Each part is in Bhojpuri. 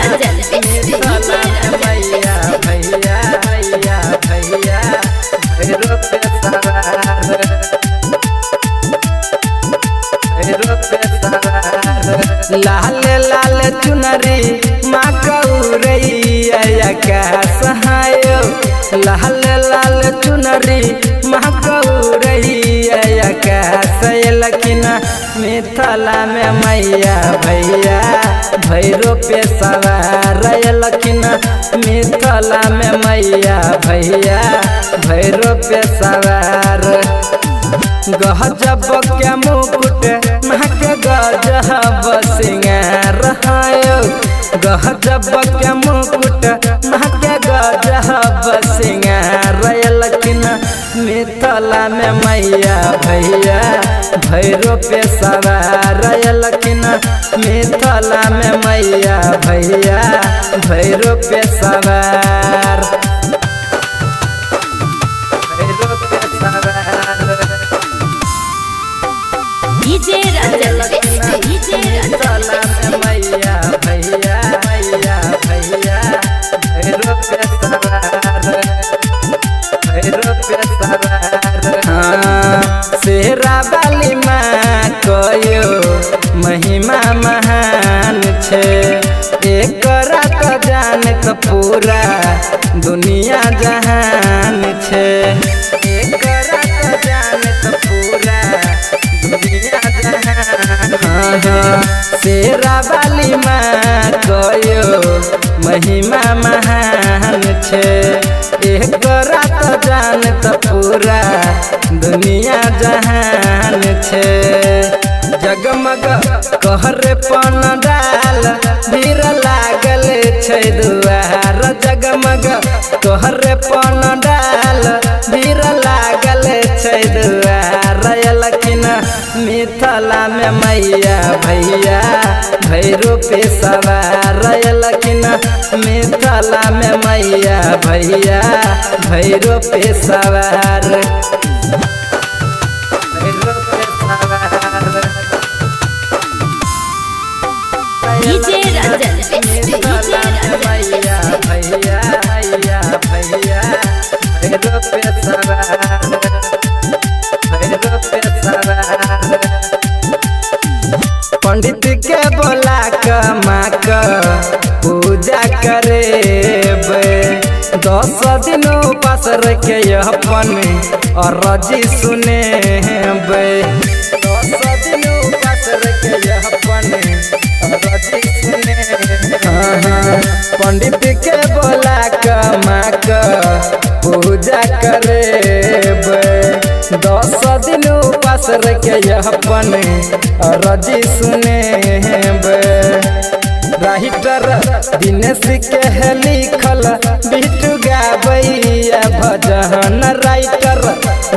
मैया भैया भैया भैया भैरो पे सवार लाल लाल चुनरी माँ गौरैया का सहायो लाल लाल चुनरी माँ गौरैया का सैलखिना मिथिला में मैया भैया भैरो पे सवार लखिना मिथिला में मैया भैया भैरो पे सवार गजब के मुकुट महक गजब सिंगार गजब के मुकुट महक गजब सिंगार लखिना मिथिला में मैया भैया भैरो पे सवार लखिना मिथिला में मैया भैया भैरो पे सवार मैया भैया भैया भैया भैरो पे सवार शेरा वाली माँ कयो महिमा महान छे एक रात जानत पूरा दुनिया जहान छे एक रात जानत पूरा दुनिया जहान शेरा वाली माँ कयो महिमा महान छे एक रात जानत पूरा दुनिया जहान छे जगमग कहरे पन डाल भीड़ लागल छे दुआर जगमग कहरे पन डाल भीड़ लागल छे दुआर लखिना मिथिला में मैया भैया भैरो पे सवार लखिना मिथिला में मैया भैया भैरो पे सवार मैया भैया भैया भैया भैरो पे सवार पंडित के बोला माँ का पूजा करे 10 दिन उपास रखे अपन और रजी सुने 10 दिन उपास रखे अपन और रजी सुने पंडित के बोला माँ का पूजा करे 10 दिन उपास रखे अपन रजी सुने राइटर दिनेश के लिखल बिटू गाबैया भजन राइटर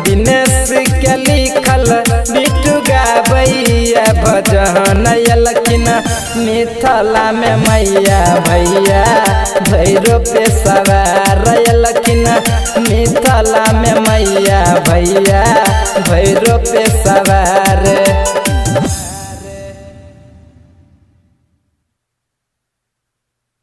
दिनेश के लिखल बिटू गाबैया भजन लखिना मिथिला में मैया भैया भैरो पे सवार लखिना मिथिला में मैया भैया भैरो पे सवार।